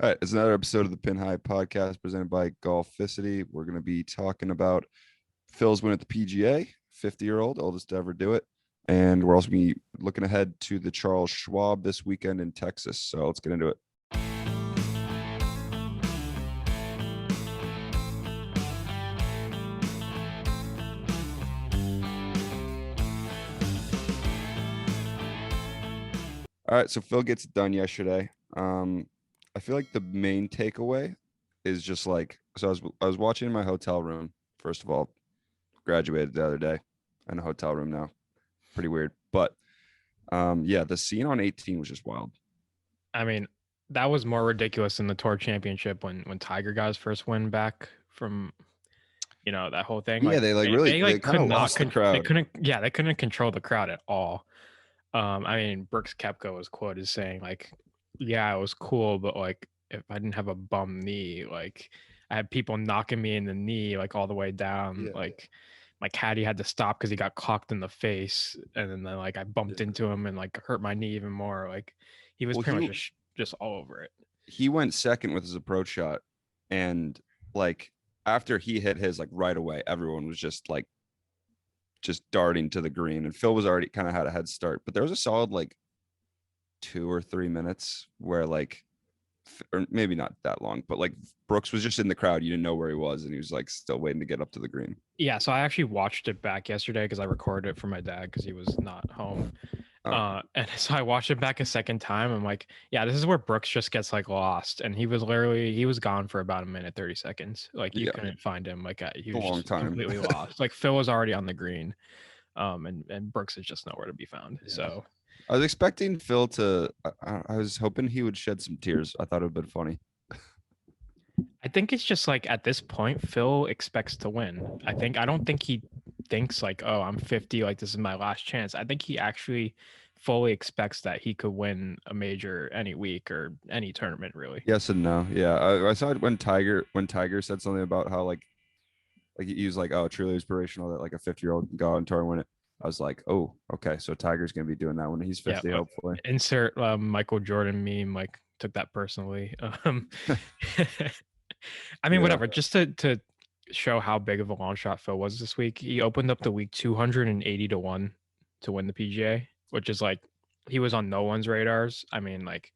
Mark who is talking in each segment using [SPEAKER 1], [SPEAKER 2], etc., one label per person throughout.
[SPEAKER 1] All right, it's another episode of the Pin High Podcast presented by Golficity. We're going to be talking about Phil's win at the PGA, 50-year-old, oldest to ever do it. And we're also going to be looking ahead to the Charles Schwab this weekend in Texas. So let's get into it. All right, so Phil gets it done yesterday. I feel like the main takeaway is just like, so I was watching in my hotel room. First of all, graduated the other day in a hotel room now. Pretty weird. But yeah, the scene on 18 was just wild.
[SPEAKER 2] I mean, that was more ridiculous than the Tour Championship when Tiger got his first win back from, that whole thing.
[SPEAKER 1] Yeah, they kind of lost the crowd.
[SPEAKER 2] They couldn't control the crowd at all. I mean, Brooks Koepka was quoted saying like, yeah, it was cool, but like if I didn't have a bum knee, like I had people knocking me in the knee like all the way down.
[SPEAKER 1] Yeah.
[SPEAKER 2] Like my caddy had to stop because he got clocked in the face, and then like I bumped into him and like hurt my knee even more. Like he was pretty much just all over it.
[SPEAKER 1] He went second with his approach shot, and like after he hit his, like right away, everyone was just darting to the green, and Phil was already kind of had a head start, but there was a solid like 2 or 3 minutes where like, or maybe not that long, but like Brooks was just in the crowd. You didn't know where he was, and he was like still waiting to get up to the green.
[SPEAKER 2] Yeah, so I actually watched it back yesterday because I recorded it for my dad because he was not home. And so I watched it back a second time. I'm like, yeah, this is where Brooks just gets like lost, and he was gone for about a minute 30 seconds. Like you couldn't find him. Like he was just completely lost. Like Phil was already on the green, and Brooks is just nowhere to be found. Yeah. So
[SPEAKER 1] I was expecting Phil to. I was hoping he would shed some tears. I thought it would have been funny.
[SPEAKER 2] I think it's just like at this point, Phil expects to win. I don't think he thinks like, oh, I'm 50, like this is my last chance. I think he actually fully expects that he could win a major any week or any tournament, really.
[SPEAKER 1] Yes and no. Yeah, I saw it when Tiger said something about how like he was like, oh, truly inspirational that like a 50-year-old can go out and tour and win it. I was like, oh, okay, so Tiger's gonna be doing that when he's 50, yeah, hopefully.
[SPEAKER 2] Insert Michael Jordan meme, like took that personally. I mean, whatever. Just to show how big of a long shot Phil was this week, he opened up the week 280-1 to win the PGA, which is like he was on no one's radars. I mean, like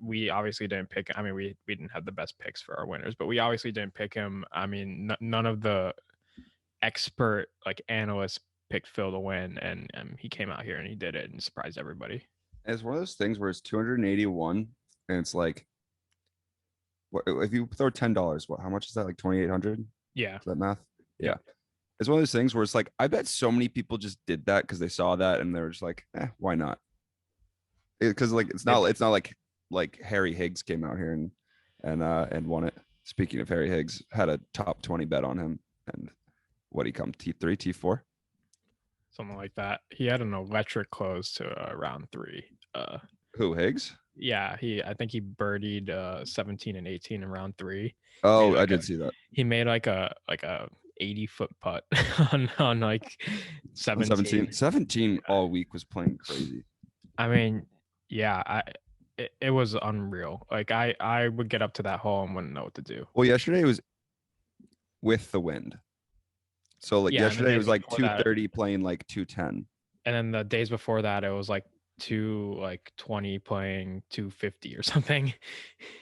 [SPEAKER 2] we obviously didn't pick. I mean, we didn't have the best picks for our winners, but we obviously didn't pick him. I mean, none of the expert like analysts picked Phil to win, and he came out here and he did it and surprised everybody.
[SPEAKER 1] And it's one of those things where it's 281, and it's like, if you throw $10, how much is that? Like 2,800?
[SPEAKER 2] Yeah.
[SPEAKER 1] Is that math? Yeah. It's one of those things where it's like, I bet so many people just did that because they saw that and they were just like, why not? Because like it's not like Harry Higgs came out here and won it. Speaking of Harry Higgs, had a top 20 bet on him, and what he come T3, T4,
[SPEAKER 2] something like that. He had an electric close to round 3.
[SPEAKER 1] Who, Higgs?
[SPEAKER 2] Yeah, I think he birdied 17 and 18 in round 3.
[SPEAKER 1] Oh, I did see that.
[SPEAKER 2] He made like a 80-foot putt on like 17.
[SPEAKER 1] 17 all week was playing crazy.
[SPEAKER 2] I mean, yeah, it was unreal. Like I would get up to that hole and wouldn't know what to do.
[SPEAKER 1] Well, yesterday it was with the wind. So like yesterday it was like 230 playing like 210.
[SPEAKER 2] And then the days before that it was like 220 playing 250 or something.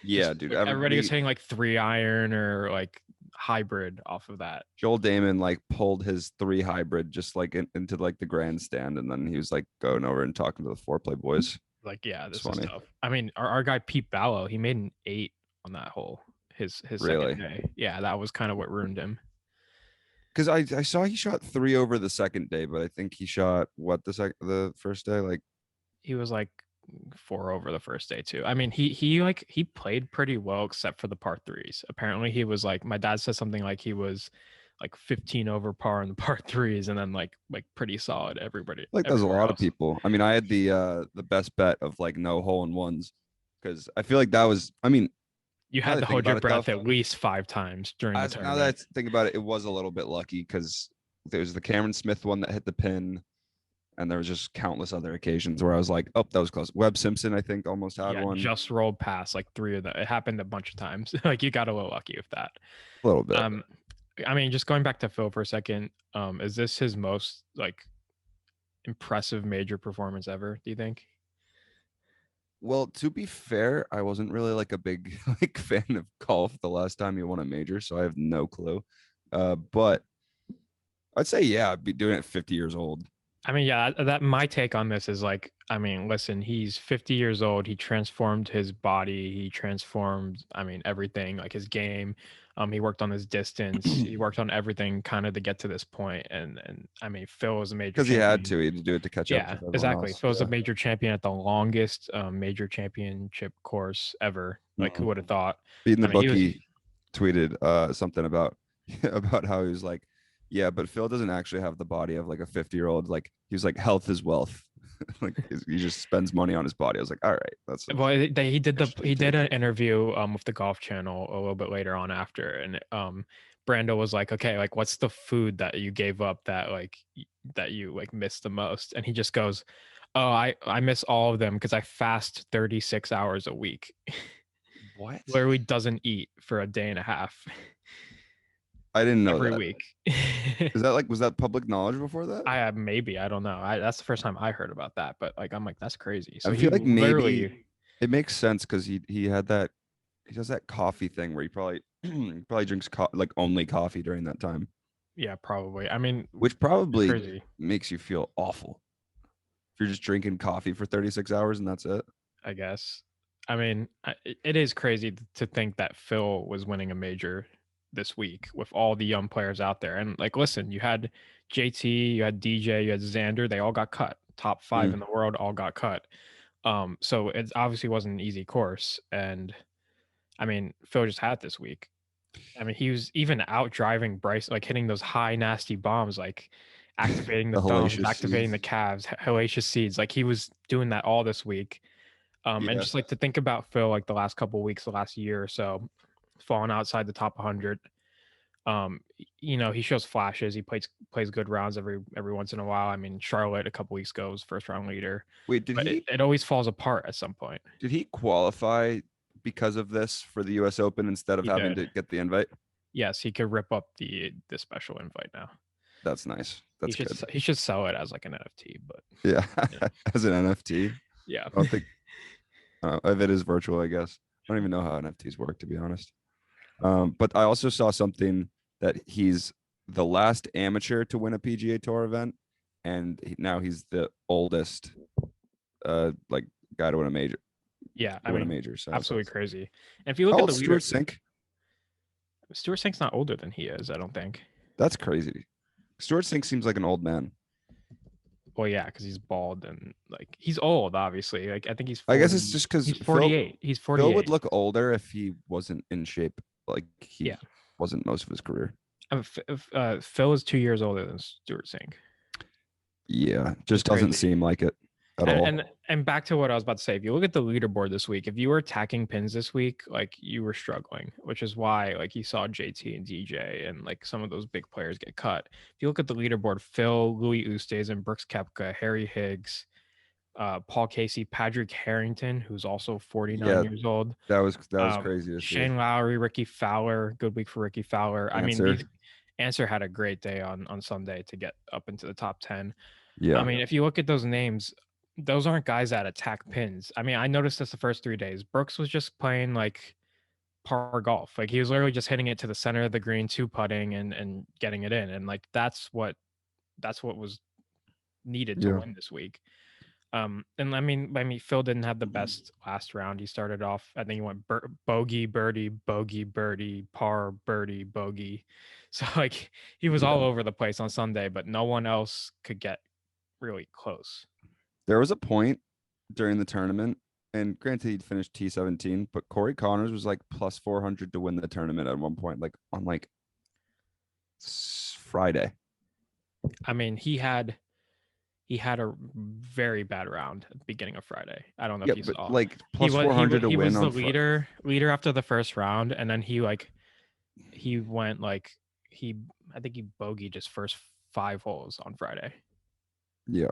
[SPEAKER 1] Yeah, dude.
[SPEAKER 2] Everybody was hitting like 3-iron or like hybrid off of that.
[SPEAKER 1] Joel Damon like pulled his 3 hybrid just like into like the grandstand, and then he was like going over and talking to the foreplay boys.
[SPEAKER 2] Like, yeah, this is tough. I mean, our guy Pete Ballo, he made an 8 on that hole. His second day. Yeah, that was kind of what ruined him.
[SPEAKER 1] Because I saw he shot 3 over the second day, but I think he shot the first day, like
[SPEAKER 2] he was like 4 over the first day too. I mean, he played pretty well except for the par 3s. Apparently he was like, my dad said something like he was like 15 over par in the par 3s, and then like pretty solid everybody.
[SPEAKER 1] Like there's a lot of people. I mean, I had the best bet of like no hole in ones, because I feel like that was, I mean,
[SPEAKER 2] you had to hold your breath at least 5 times during the tournament.
[SPEAKER 1] Now that I think about it, it was a little bit lucky because there was the Cameron Smith one that hit the pin. And there was just countless other occasions where I was like, oh, that was close. Webb Simpson, I think, almost had
[SPEAKER 2] Yeah,
[SPEAKER 1] one.
[SPEAKER 2] just rolled past like 3 of them. It happened a bunch of times. Like you got a little lucky with that.
[SPEAKER 1] A little bit.
[SPEAKER 2] I mean, just going back to Phil for a second, is this his most like impressive major performance ever, do you think?
[SPEAKER 1] Well, to be fair, I wasn't really like a big like fan of golf the last time he won a major, so I have no clue. But I'd say yeah, I'd be doing it at 50 years old.
[SPEAKER 2] I mean, yeah, that my take on this is like, I mean, listen, he's 50 years old. He transformed his body. He transformed, I mean, everything, like his game. He worked on his distance. He worked on everything kind of to get to this point. And I mean, Phil was a major
[SPEAKER 1] Because he had
[SPEAKER 2] champion.
[SPEAKER 1] to, he had to do it to catch up
[SPEAKER 2] Yeah,
[SPEAKER 1] with everyone
[SPEAKER 2] exactly.
[SPEAKER 1] else.
[SPEAKER 2] Phil's a
[SPEAKER 1] Yeah.
[SPEAKER 2] major champion at the longest major championship course ever. Like, who would have thought?
[SPEAKER 1] Beating
[SPEAKER 2] I
[SPEAKER 1] the
[SPEAKER 2] mean, he was,
[SPEAKER 1] bookie tweeted something about about how he was like, yeah, but Phil doesn't actually have the body of like a 50-year-old. Like he was like, health is wealth. Like he just spends money on his body. I was like, all right, that's
[SPEAKER 2] well, he did
[SPEAKER 1] interesting take.
[SPEAKER 2] an interview with the Golf Channel a little bit later on after, and Brando was like, okay, like what's the food that you gave up that like that you like missed the most? And he just goes, oh, I miss all of them because I fast 36 hours a week.
[SPEAKER 1] What?
[SPEAKER 2] Literally doesn't eat for a day and a half
[SPEAKER 1] I didn't know
[SPEAKER 2] every
[SPEAKER 1] that.
[SPEAKER 2] week.
[SPEAKER 1] Is that like, was that public knowledge before that?
[SPEAKER 2] Maybe I don't know. That's the first time I heard about that, but like I'm like that's crazy. So
[SPEAKER 1] I
[SPEAKER 2] he
[SPEAKER 1] feel like
[SPEAKER 2] literally,
[SPEAKER 1] maybe it makes sense because he had that, he does that coffee thing where he probably he probably drinks like only coffee during that time,
[SPEAKER 2] yeah, probably. I mean,
[SPEAKER 1] which probably
[SPEAKER 2] crazy.
[SPEAKER 1] makes you feel awful if you're just drinking coffee for 36 hours and that's it.
[SPEAKER 2] I guess. I mean, it is crazy to think that Phil was winning a major this week with all the young players out there. And like, listen, you had JT, you had DJ, you had Xander. They all got cut. Top 5 in the world all got cut. So it obviously wasn't an easy course. And I mean, Phil just had it this week. I mean, he was even out driving Bryce, like hitting those high, nasty bombs, like activating the
[SPEAKER 1] The
[SPEAKER 2] thumbs,
[SPEAKER 1] hellacious
[SPEAKER 2] activating the
[SPEAKER 1] seeds.
[SPEAKER 2] calves, hellacious seeds. Like he was doing that all this week. And
[SPEAKER 1] Yeah.
[SPEAKER 2] just like to think about Phil, like the last couple of weeks, the last year or so, falling outside the top 100. You know, he shows flashes. He plays good rounds every once in a while. I mean, Charlotte a couple weeks ago was first round leader,
[SPEAKER 1] Wait, did
[SPEAKER 2] but
[SPEAKER 1] he
[SPEAKER 2] it always falls apart at some point.
[SPEAKER 1] did he qualify because of this for the US Open instead of
[SPEAKER 2] He
[SPEAKER 1] having
[SPEAKER 2] did.
[SPEAKER 1] to get the invite?
[SPEAKER 2] Yes, he could rip up the special invite now.
[SPEAKER 1] That's nice. That's good.
[SPEAKER 2] He should sell it as like an NFT, but
[SPEAKER 1] Yeah.
[SPEAKER 2] yeah.
[SPEAKER 1] As an NFT.
[SPEAKER 2] Yeah.
[SPEAKER 1] I don't think if it is virtual, I guess. I don't even know how NFTs work, to be honest. But I also saw something that he's the last amateur to win a PGA Tour event, and now he's the oldest, like guy to win a major.
[SPEAKER 2] Yeah,
[SPEAKER 1] I win a major. So
[SPEAKER 2] absolutely crazy. And if you look
[SPEAKER 1] how
[SPEAKER 2] at the
[SPEAKER 1] old
[SPEAKER 2] leader,
[SPEAKER 1] Stuart Sink?
[SPEAKER 2] Stuart Sink's not older than he is, I don't think.
[SPEAKER 1] That's crazy. Stuart Sink seems like an old man.
[SPEAKER 2] Well, yeah, because he's bald and like he's old, obviously. Like I think he's
[SPEAKER 1] 40, I guess it's just because
[SPEAKER 2] he's 48. He's 48.
[SPEAKER 1] Phil would look older if he wasn't in shape, like he wasn't most of his career.
[SPEAKER 2] Phil is 2 years older than Stuart Sink.
[SPEAKER 1] Yeah, just doesn't seem like it at all.
[SPEAKER 2] And back to what I was about to say. If you look at the leaderboard this week, if you were attacking pins this week, like you were struggling, which is why like you saw JT and DJ and like some of those big players get cut. If you look at the leaderboard, Phil, Louis Oosthuizen, Brooks Koepka, Harry Higgs, Paul Casey, Patrick Harrington, who's also 49 years old.
[SPEAKER 1] That was crazy to see.
[SPEAKER 2] Shane Lowry, Ricky Fowler, good week for Ricky Fowler.
[SPEAKER 1] Answer.
[SPEAKER 2] I mean, Answer had a great day on Sunday to get up into the top 10.
[SPEAKER 1] Yeah.
[SPEAKER 2] I mean, if you look at those names, those aren't guys that attack pins. I mean, I noticed this the first 3 days. Brooks was just playing like par golf. Like he was literally just hitting it to the center of the green, 2-putting and getting it in. And like that's what was needed to win this week. And I mean, Phil didn't have the best last round. He started off, I think he went bogey, birdie, bogey, birdie, par, birdie, bogey. So like he was all over the place on Sunday, but no one else could get really close.
[SPEAKER 1] There was a point during the tournament, and granted he'd finished T17, but Corey Connors was like plus 400 to win the tournament at one point, like on like Friday.
[SPEAKER 2] I mean, he had a very bad round at the beginning of Friday. I don't know if you saw.
[SPEAKER 1] Like plus 400 to win.
[SPEAKER 2] He was the leader after the first round, and then he went like I think he bogeyed his first 5 holes on Friday.
[SPEAKER 1] Yeah.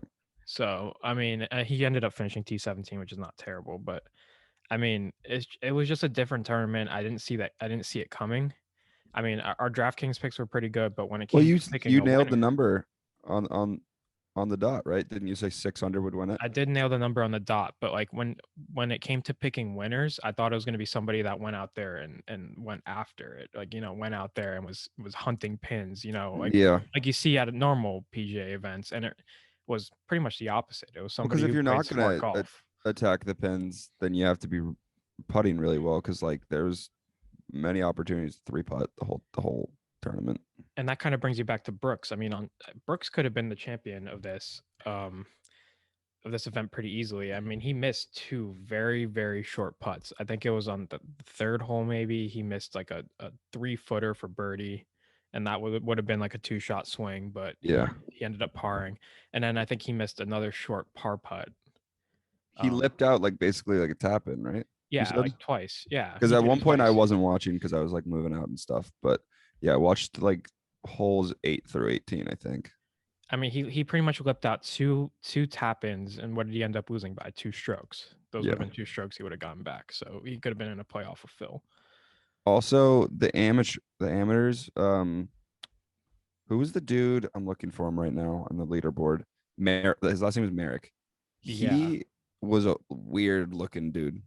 [SPEAKER 2] So I mean, he ended up finishing T17, which is not terrible, but I mean, it was just a different tournament. I didn't see that. I didn't see it coming. I mean, our DraftKings picks were pretty good, but when it
[SPEAKER 1] Well,
[SPEAKER 2] came to picking
[SPEAKER 1] you
[SPEAKER 2] a
[SPEAKER 1] nailed the
[SPEAKER 2] winner,
[SPEAKER 1] number on the dot, right? Didn't you say 600 would win it?
[SPEAKER 2] I did nail the number on the dot. But like when it came to picking winners, I thought it was going to be somebody that went out there and went after it, like went out there and was hunting pins,
[SPEAKER 1] Yeah.
[SPEAKER 2] like you see at normal PGA events, and it was pretty much the opposite. It was
[SPEAKER 1] Because
[SPEAKER 2] somebody
[SPEAKER 1] if
[SPEAKER 2] who
[SPEAKER 1] you're
[SPEAKER 2] played
[SPEAKER 1] not
[SPEAKER 2] smart
[SPEAKER 1] gonna
[SPEAKER 2] golf.
[SPEAKER 1] attack the pins, then you have to be putting really well. Because like there's many opportunities to three putt the whole tournament.
[SPEAKER 2] And that kind of brings you back to Brooks. I mean, Brooks could have been the champion of this event pretty easily. I mean, he missed two very, very short putts. I think it was on the third hole, maybe. He missed like a 3-footer for birdie, and that would have been like a 2-shot swing, but
[SPEAKER 1] Yeah.
[SPEAKER 2] he ended up parring. And then I think he missed another short par putt.
[SPEAKER 1] He lipped out like basically like a tap in, right? You
[SPEAKER 2] Yeah,
[SPEAKER 1] said?
[SPEAKER 2] like twice. Yeah,
[SPEAKER 1] Because
[SPEAKER 2] he
[SPEAKER 1] at
[SPEAKER 2] did
[SPEAKER 1] one
[SPEAKER 2] it
[SPEAKER 1] point I
[SPEAKER 2] twice.
[SPEAKER 1] wasn't watching because I was like moving out and stuff. But yeah, I watched like holes 8 through 18, I think.
[SPEAKER 2] I mean, he pretty much lipped out two tap ins, and what did he end up losing by? 2 strokes. Those would
[SPEAKER 1] Yeah.
[SPEAKER 2] have been 2 strokes he would have gotten back. So he could have been in a playoff with Phil.
[SPEAKER 1] Also, the amateurs, who was the dude? I'm looking for him right now on the leaderboard. His last name was Merrick.
[SPEAKER 2] Yeah.
[SPEAKER 1] He was a weird looking dude.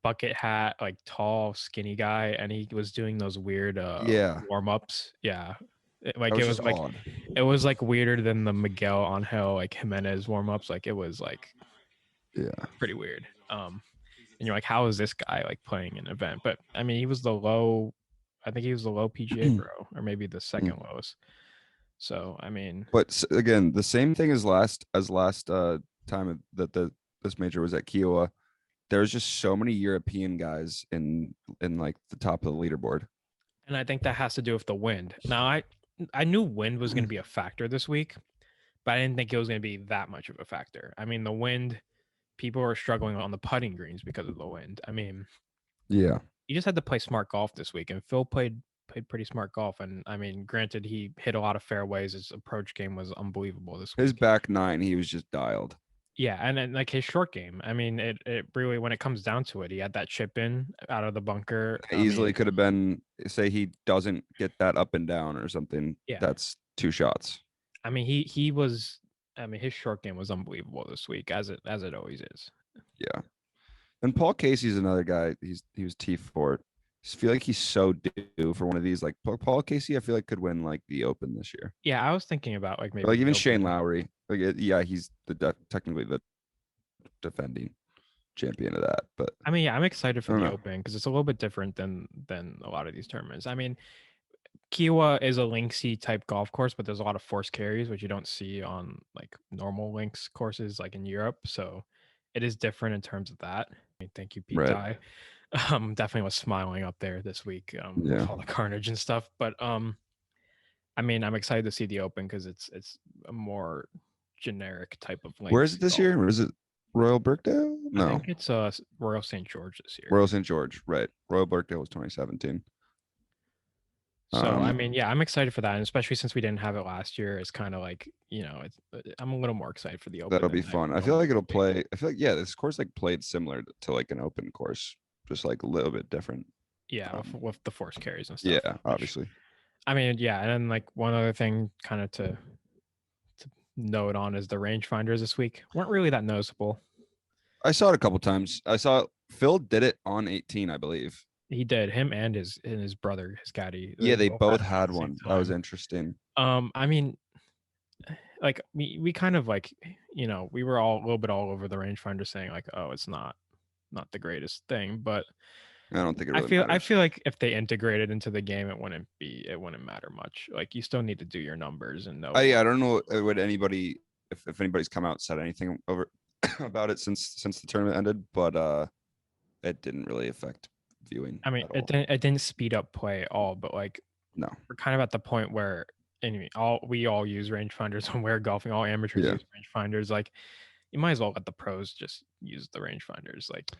[SPEAKER 2] Bucket hat, like tall, skinny guy, and he was doing those weird
[SPEAKER 1] Yeah.
[SPEAKER 2] warm-ups. Yeah.
[SPEAKER 1] That was
[SPEAKER 2] It
[SPEAKER 1] just
[SPEAKER 2] was like
[SPEAKER 1] odd.
[SPEAKER 2] it was like weirder than the Miguel Angel like Jimenez warm-ups. Like it was like
[SPEAKER 1] Yeah.
[SPEAKER 2] pretty weird. And you're like, how is this guy like playing an event? But I mean, he was the low, I think he was the low PGA pro, or maybe the second lowest. So I mean,
[SPEAKER 1] But again, the same thing as last time that this major was at Kiowa. There's just so many European guys in like the top of the leaderboard.
[SPEAKER 2] and I think that has to do with the wind. Now I knew wind was going to be a factor this week, but I didn't think it was going to be that much of a factor. I mean, the wind, people are struggling on the putting greens because of the wind. I mean,
[SPEAKER 1] Yeah.
[SPEAKER 2] you just had to play smart golf this week, and Phil played pretty smart golf. And I mean, granted, he hit a lot of fairways. His approach game was unbelievable this week.
[SPEAKER 1] His back nine, he was just dialed.
[SPEAKER 2] Yeah, and then like his short game. I mean, it really, when it comes down to it, he had that chip in out of the bunker.
[SPEAKER 1] Easily could have been, say he doesn't get that up and down or something.
[SPEAKER 2] Yeah.
[SPEAKER 1] That's 2 shots.
[SPEAKER 2] I mean, he was. I mean, his short game was unbelievable this week, as it always is.
[SPEAKER 1] Yeah. And Paul Casey's another guy. He was T4. I feel like he's so due for one of these. Like Paul Casey, I feel like could win like the Open this year.
[SPEAKER 2] Yeah, I was thinking about like maybe
[SPEAKER 1] like even
[SPEAKER 2] Open.
[SPEAKER 1] Shane Lowry. Like yeah, he's technically the defending champion of that. But
[SPEAKER 2] I mean, yeah, I'm excited for the Open because it's a little bit different than a lot of these tournaments. I mean, Kiowa is a linksy type golf course, but there's a lot of forced carries, which you don't see on like normal links courses like in Europe. So it is different in terms of that. I mean, thank you, Pete Dye. Definitely was smiling up there this week with all the carnage and stuff. But I mean, I'm excited to see the Open because it's a more generic type of link.
[SPEAKER 1] Where is it this year? Or is it Royal Birkdale? No,
[SPEAKER 2] I think it's Royal St. George this year.
[SPEAKER 1] Royal St. George, right? Royal Birkdale was 2017.
[SPEAKER 2] So I mean, yeah, I'm excited for that, and especially since we didn't have it last year, it's kind of like I'm a little more excited for the Open.
[SPEAKER 1] That'll be fun. I feel like it'll play. I feel like this course like played similar to like an Open course, just like a little bit different.
[SPEAKER 2] Yeah, with the forced carries and stuff.
[SPEAKER 1] Yeah, obviously.
[SPEAKER 2] I mean, yeah, and then like one other thing, kind of to note on, is the rangefinders this week weren't really that noticeable.
[SPEAKER 1] I saw it a couple times. I saw Phil did it on 18, I believe.
[SPEAKER 2] He did. Him and his brother, his caddy.
[SPEAKER 1] Yeah, they both had one. That was interesting.
[SPEAKER 2] I mean, like we kind of like, we were all a little bit all over the rangefinder saying like, oh, it's not the greatest thing, but
[SPEAKER 1] I don't think it really
[SPEAKER 2] I feel like if they integrate it into the game, it wouldn't matter much. Like you still need to do your numbers and know.
[SPEAKER 1] I don't know what anybody, if anybody's come out and said anything over about it since the tournament ended, but it didn't really affect viewing.
[SPEAKER 2] I mean, it didn't speed up play at all, but like,
[SPEAKER 1] no,
[SPEAKER 2] we're kind of at the point where anyway, we all use rangefinders when we're golfing. All amateurs use rangefinders. Like, you might as well let the pros just use the rangefinders. Like,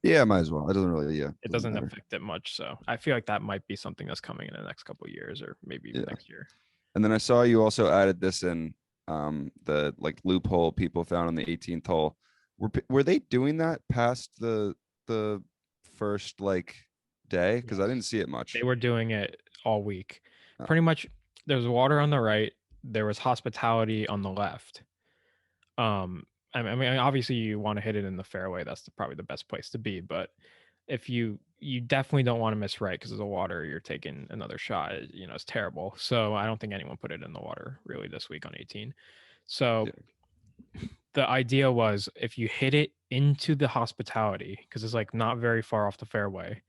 [SPEAKER 1] yeah, might as well. It doesn't really,
[SPEAKER 2] it doesn't affect it much. So I feel like that might be something that's coming in the next couple of years, or maybe even next year.
[SPEAKER 1] And then I saw you also added this in the like loophole people found on the 18th hole. Were they doing that past the first like day? Because I didn't
[SPEAKER 2] Yes.
[SPEAKER 1] see it
[SPEAKER 2] They
[SPEAKER 1] much.
[SPEAKER 2] were doing it all week.
[SPEAKER 1] Oh,
[SPEAKER 2] Pretty much there was water on the right, there was hospitality on the left. I mean, obviously you want to hit it in the fairway. That's probably the best place to be. But if you definitely don't want to miss right because of the water, you're taking another shot. You know, it's terrible. So I don't think anyone put it in the water really this week on 18. So
[SPEAKER 1] yeah.
[SPEAKER 2] the idea was if you hit it into the hospitality because it's like not very far off the fairway,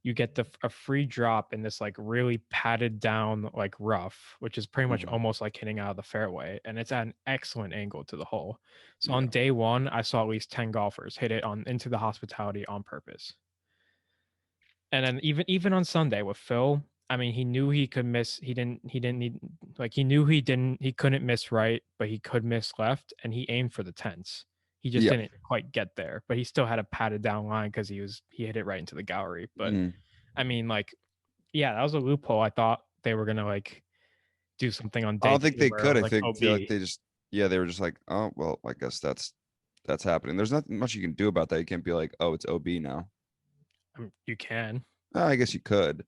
[SPEAKER 2] you get a free drop in this like really padded down like rough, which is pretty much
[SPEAKER 1] Mhm.
[SPEAKER 2] almost like hitting out of the fairway, and it's at an excellent angle to the hole. So on
[SPEAKER 1] Yeah.
[SPEAKER 2] day one, I saw at least 10 golfers hit it on into the hospitality on purpose. And then even on Sunday with Phil, I mean, he knew he could miss. He didn't need like he knew he couldn't miss right, but he could miss left, and he aimed for the tents. He just
[SPEAKER 1] Yeah.
[SPEAKER 2] didn't quite get there, but he still had a padded down line because he hit it right into the gallery. But
[SPEAKER 1] Mhm.
[SPEAKER 2] I mean, like, yeah, that was a loophole. I thought they were gonna like do something on
[SPEAKER 1] I
[SPEAKER 2] day
[SPEAKER 1] don't think
[SPEAKER 2] two
[SPEAKER 1] they
[SPEAKER 2] where it
[SPEAKER 1] could.
[SPEAKER 2] was
[SPEAKER 1] I
[SPEAKER 2] like
[SPEAKER 1] think feel like
[SPEAKER 2] OB.
[SPEAKER 1] they just yeah, they were just like, oh well, I guess that's happening. There's not much you can do about that. You can't be like, oh, it's OB now.
[SPEAKER 2] You can.
[SPEAKER 1] I guess you could.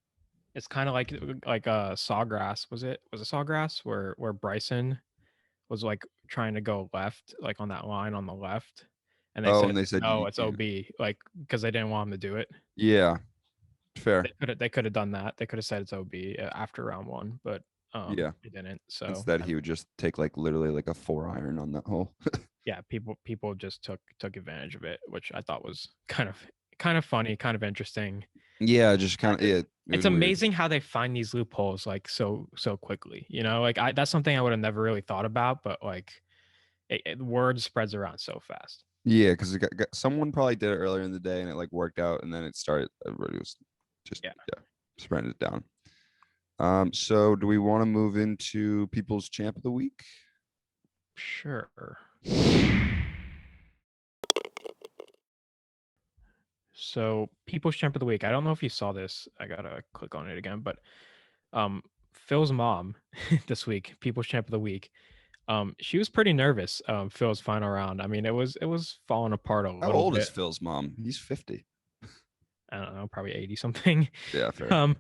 [SPEAKER 2] It's kind of like Sawgrass. Was it Sawgrass where Bryson was like trying to go left, like on that line on the left, and they
[SPEAKER 1] Oh,
[SPEAKER 2] said
[SPEAKER 1] and they said
[SPEAKER 2] no, it's
[SPEAKER 1] you
[SPEAKER 2] OB, like because they didn't want him to do it.
[SPEAKER 1] yeah, fair.
[SPEAKER 2] They could have done that. They could have said it's OB after round one, but
[SPEAKER 1] Yeah.
[SPEAKER 2] they didn't. So
[SPEAKER 1] Instead, he would just take like literally like a 4 iron on that hole.
[SPEAKER 2] yeah, people just took advantage of it, which I thought was kind of funny, kind of interesting.
[SPEAKER 1] Yeah, just kind of yeah, it
[SPEAKER 2] It's
[SPEAKER 1] was weird.
[SPEAKER 2] amazing how they find these loopholes like so quickly. You know, like that's something I would have never really thought about, but like word spreads around so fast.
[SPEAKER 1] Yeah, because someone probably did it earlier in the day and it like worked out, and then it started. Everybody was just
[SPEAKER 2] Yeah,
[SPEAKER 1] yeah, spreading it down. So do we want to move into people's champ of the week?
[SPEAKER 2] sure. So people's champ of the week. I don't know if you saw this. I gotta click on it again, but Phil's mom this week, people's champ of the week. She was pretty nervous. Phil's final round. I mean, it was falling apart a
[SPEAKER 1] How
[SPEAKER 2] little
[SPEAKER 1] old is
[SPEAKER 2] bit.
[SPEAKER 1] Phil's mom? He's 50.
[SPEAKER 2] I don't know, probably 80 something.
[SPEAKER 1] Yeah, fair.
[SPEAKER 2] Um,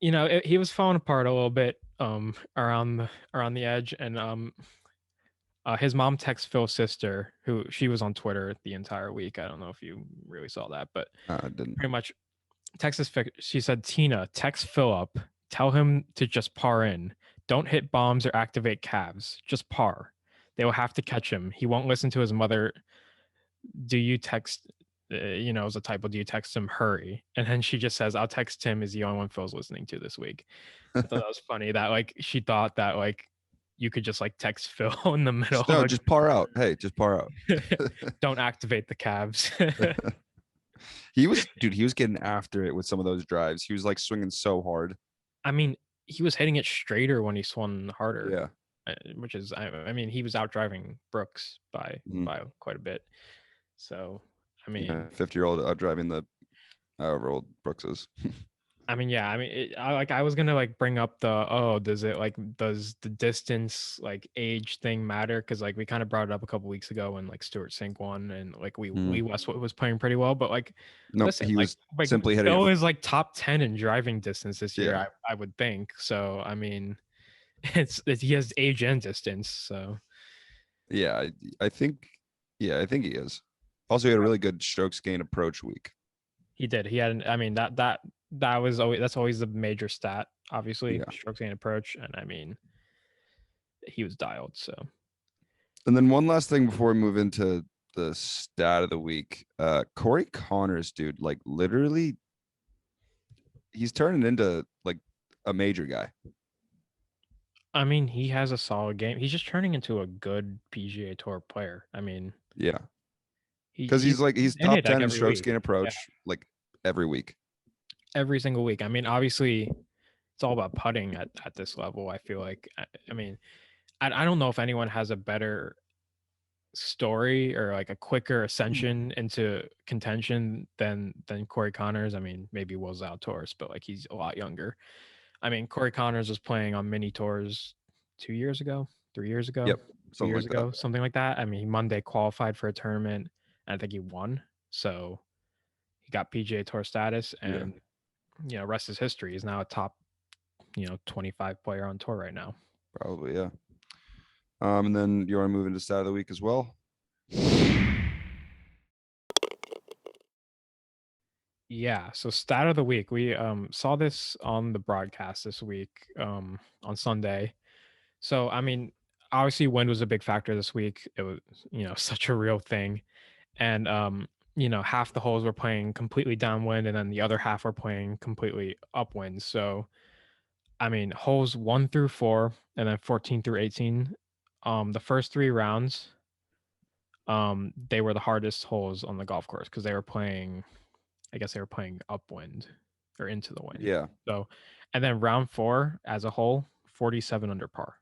[SPEAKER 2] he was falling apart a little bit around the edge, and his mom texts Phil's sister, who she was on Twitter the entire week. I don't know if you really saw that, but
[SPEAKER 1] I didn't.
[SPEAKER 2] pretty much Texas. She said, "Tina, text Phil up. Tell him to just par in. Don't hit bombs or activate calves. Just par. They will have to catch him. He won't listen to his mother. Do you text?" As a typo, do you text him hurry? And then she just says, I'll text him is the only one Phil's listening to this week. I thought that was funny that like she thought that like you could just like text Phil in the middle
[SPEAKER 1] No,
[SPEAKER 2] of
[SPEAKER 1] just par out. Hey, just par out.
[SPEAKER 2] don't activate the calves.
[SPEAKER 1] He was getting after it with some of those drives. He was like swinging so hard.
[SPEAKER 2] I mean, he was hitting it straighter when he swung harder,
[SPEAKER 1] Yeah.
[SPEAKER 2] which is I mean, he was out driving Brooks by
[SPEAKER 1] Mhm.
[SPEAKER 2] quite a bit. So, I
[SPEAKER 1] Yeah.
[SPEAKER 2] mean,
[SPEAKER 1] 50-year-old driving the however old Brooks is.
[SPEAKER 2] yeah, I mean, I was gonna like bring up does the distance like age thing matter? Because like we kind of brought it up a couple weeks ago when like Stuart Sink won and like Lee
[SPEAKER 1] Mm.
[SPEAKER 2] Westwood was playing pretty well, but like
[SPEAKER 1] Nope,
[SPEAKER 2] listen,
[SPEAKER 1] he
[SPEAKER 2] like
[SPEAKER 1] was simply hitting
[SPEAKER 2] Phil
[SPEAKER 1] it.
[SPEAKER 2] is like top 10 in driving distance this year,
[SPEAKER 1] Yeah.
[SPEAKER 2] I would think. So I mean, he has age and distance, so
[SPEAKER 1] Yeah, I think yeah, I think he is. Also, he had a really good strokes gain approach week.
[SPEAKER 2] he did. He had I mean that was always that's always the major stat, obviously,
[SPEAKER 1] Yeah.
[SPEAKER 2] strokes gain approach, and I mean he was dialed, so.
[SPEAKER 1] And then one last thing before we move into the stat of the week. Corey Connors, dude, like literally he's turning into like a major guy.
[SPEAKER 2] I mean, he has a solid game. He's just turning into a good PGA Tour player. I mean,
[SPEAKER 1] Yeah.
[SPEAKER 2] he,
[SPEAKER 1] Because
[SPEAKER 2] he's
[SPEAKER 1] he's
[SPEAKER 2] in
[SPEAKER 1] top
[SPEAKER 2] it like
[SPEAKER 1] 10 in
[SPEAKER 2] every
[SPEAKER 1] strokes
[SPEAKER 2] week.
[SPEAKER 1] gain
[SPEAKER 2] Yeah,
[SPEAKER 1] approach like every week.
[SPEAKER 2] every single week. I mean, obviously, it's all about putting at this level. I feel like. I mean, I don't know if anyone has a better story or like a quicker ascension into contention than Corey Connors. I mean, maybe Will Zalatoris, but like he's a lot younger. I mean, Corey Connors was playing on mini tours 2 years ago. 3 years ago.
[SPEAKER 1] Yep,
[SPEAKER 2] 2
[SPEAKER 1] something
[SPEAKER 2] years
[SPEAKER 1] like that.
[SPEAKER 2] ago, something like that. I mean, he Monday qualified for a tournament, and I think he won. So he got PGA Tour status,
[SPEAKER 1] Yeah,
[SPEAKER 2] and rest is history. He's now a top 25 player on tour right now.
[SPEAKER 1] probably, yeah. And then you want to move into stat of the week as well?
[SPEAKER 2] Yeah. So stat of the week, we saw this on the broadcast this week on Sunday. So I mean, obviously wind was a big factor this week. It was such a real thing, and half the holes were playing completely downwind, and then the other half were playing completely upwind. So I mean, holes 1 through 4, and then 14 through 18. The first 3 rounds, they were the hardest holes on the golf course because they were playing. I guess they were playing upwind or into the wind.
[SPEAKER 1] Yeah.
[SPEAKER 2] So, and then round 4 as a whole, 47 under par.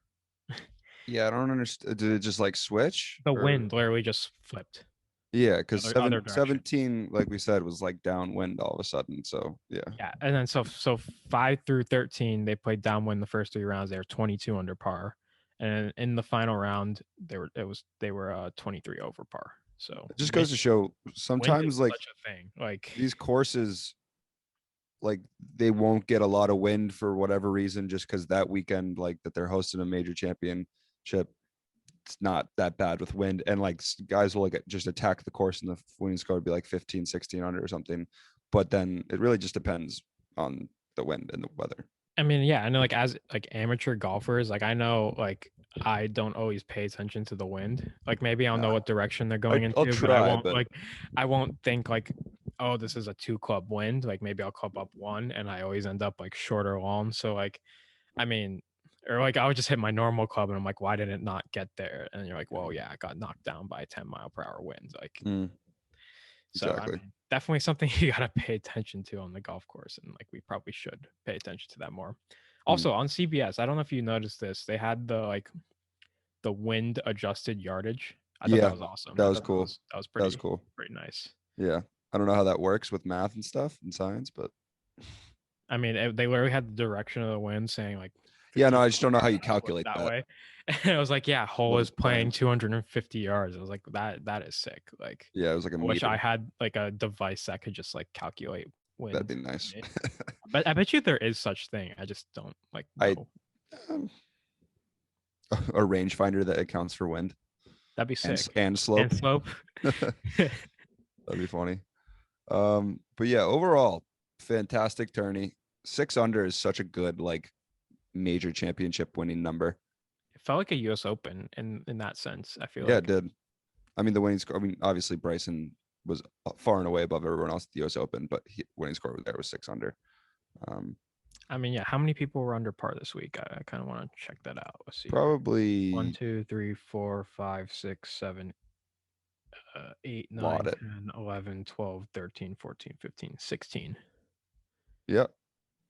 [SPEAKER 1] Yeah, I don't understand. Did it just like switch?
[SPEAKER 2] The wind literally just flipped.
[SPEAKER 1] Yeah, because
[SPEAKER 2] Other direction.
[SPEAKER 1] 17, like we said, was like downwind all of a sudden. So yeah.
[SPEAKER 2] Yeah, and then so 5 through 13, they played downwind the first 3 rounds. They were 22 under par, and in the final round, they were 23 over par. So
[SPEAKER 1] It just goes to show sometimes like
[SPEAKER 2] such a thing. Like
[SPEAKER 1] these courses, like they won't get a lot of wind for whatever reason, just because that weekend, like that they're hosting a major championship, it's not that bad with wind, and like guys will like just attack the course and the winning score would be like 15, 16 under or something. But then it really just depends on the wind and the weather.
[SPEAKER 2] I mean, yeah, I know like as like amateur golfers, like I know like I don't always pay attention to the wind. Like maybe I'll know what direction they're going
[SPEAKER 1] I'll
[SPEAKER 2] into,
[SPEAKER 1] try,
[SPEAKER 2] but I won't
[SPEAKER 1] but
[SPEAKER 2] like I won't think like, oh, this is a 2 club wind. Like maybe I'll club up 1, and I always end up like short or long. So like, I mean, or like I would just hit my normal club, and I'm like, why did it not get there? And you're like, well, yeah, I got knocked down by a 10-mile-per-hour wind. Like, so I
[SPEAKER 1] exactly.
[SPEAKER 2] mean, definitely something you gotta pay attention to on the golf course, and like we probably should pay attention to that more. Also on CBS, I don't know if you noticed this, they had the wind adjusted yardage. I thought
[SPEAKER 1] Yeah,
[SPEAKER 2] that was awesome.
[SPEAKER 1] that was cool.
[SPEAKER 2] That was
[SPEAKER 1] That was cool.
[SPEAKER 2] pretty nice.
[SPEAKER 1] Yeah, I don't know how that works with math and stuff and science, but
[SPEAKER 2] I mean, they literally had the direction of the wind saying like,
[SPEAKER 1] yeah, no, I just don't know how you calculate
[SPEAKER 2] that
[SPEAKER 1] that.
[SPEAKER 2] way. And I was like, yeah, hole
[SPEAKER 1] What
[SPEAKER 2] is
[SPEAKER 1] is playing?
[SPEAKER 2] playing 250 yards. I was like, that is sick. Like,
[SPEAKER 1] Yeah, it was like a
[SPEAKER 2] I wish I
[SPEAKER 1] meter.
[SPEAKER 2] had like a device that could just like calculate wind.
[SPEAKER 1] That'd be nice.
[SPEAKER 2] But I bet you there is such thing. I just don't like know.
[SPEAKER 1] A rangefinder that accounts for wind.
[SPEAKER 2] That'd be sick.
[SPEAKER 1] And slope.
[SPEAKER 2] And slope.
[SPEAKER 1] That'd be funny. But yeah, overall, fantastic tourney. 6 under is such a good like major championship winning number.
[SPEAKER 2] It felt like a US Open in that sense. I feel
[SPEAKER 1] Yeah,
[SPEAKER 2] like
[SPEAKER 1] it did. I mean, the winning score. I mean, obviously Bryson was far and away above everyone else at the US Open, but winning score was there was 6 under.
[SPEAKER 2] I mean, yeah. How many people were under par this week? I kind of want to check that out. Let's see.
[SPEAKER 1] Probably
[SPEAKER 2] 1, 2, 3, 4, 5, 6, 7, 8, 9, 10, 11, 12, 13, 14, 15, 16.
[SPEAKER 1] Yeah.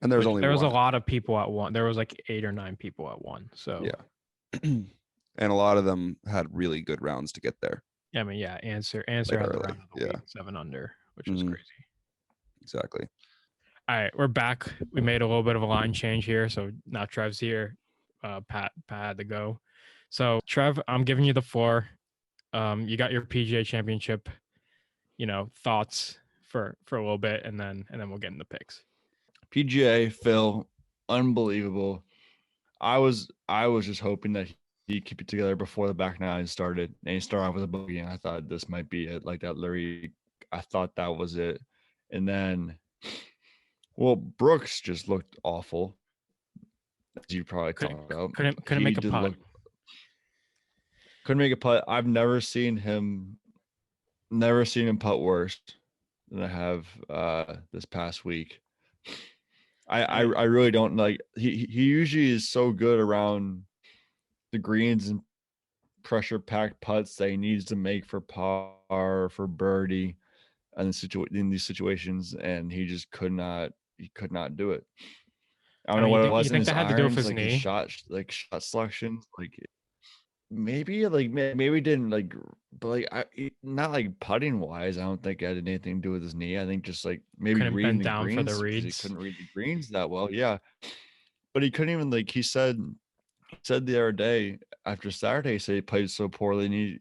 [SPEAKER 1] And there was only
[SPEAKER 2] there was
[SPEAKER 1] one.
[SPEAKER 2] a lot of people at one. There was like 8 or 9 people at one. So
[SPEAKER 1] yeah. And a lot of them had really good rounds to get there.
[SPEAKER 2] I mean, yeah, answer had the round of the week, 7 under, which was crazy.
[SPEAKER 1] Exactly.
[SPEAKER 2] All right, we're back. We made a little bit of a line change here, so now Trev's here. Pat had to go. So Trev, I'm giving you the floor. You got your PGA Championship, thoughts for a little bit, and then we'll get into picks.
[SPEAKER 3] PGA, Phil, unbelievable. I was just hoping that he'd keep it together before the back nine started, and he started off with a bogey, and I thought this might be it. Like that, Larry, I thought that was it, and then. Well, Brooks just looked awful, as you probably talked about.
[SPEAKER 2] Couldn't make a putt.
[SPEAKER 3] Couldn't make a putt. I've never seen him putt worse than I have this past week. I really don't like. He usually is so good around the greens and pressure packed putts that he needs to make for par, for birdie, and in these situations, and he just could not. He could not do it. I don't know what it was in his irons, had to do with his knee? His shot selection, maybe didn't like, but like not like putting wise. I don't think it had anything to do with his knee. I think just like maybe
[SPEAKER 2] couldn't
[SPEAKER 3] reading
[SPEAKER 2] bend down
[SPEAKER 3] greens,
[SPEAKER 2] for the reads.
[SPEAKER 3] he couldn't read the greens that well. Yeah, but he couldn't even, like he said, He said the other day after Saturday, he said he played so poorly and he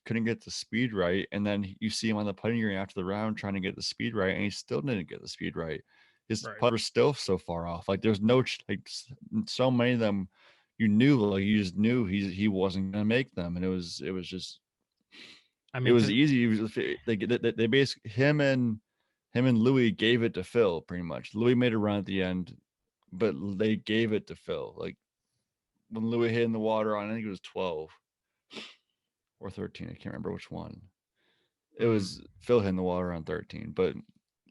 [SPEAKER 3] couldn't get the speed right. And then you see him on the putting green after the round trying to get the speed right, and he still didn't get the speed right. His
[SPEAKER 2] Right.
[SPEAKER 3] putter's still so far off. Like there's no so many of them, you just knew he wasn't gonna make them, and it was just
[SPEAKER 2] I
[SPEAKER 3] it
[SPEAKER 2] mean,
[SPEAKER 3] was easy. They basically him and Louis gave it to Phil pretty much. Louis made a run at the end, but they gave it to Phil. Like when Louis hit in the water on, I think it was 12 or 13. I can't remember which one. It was Phil hitting the water on 13, but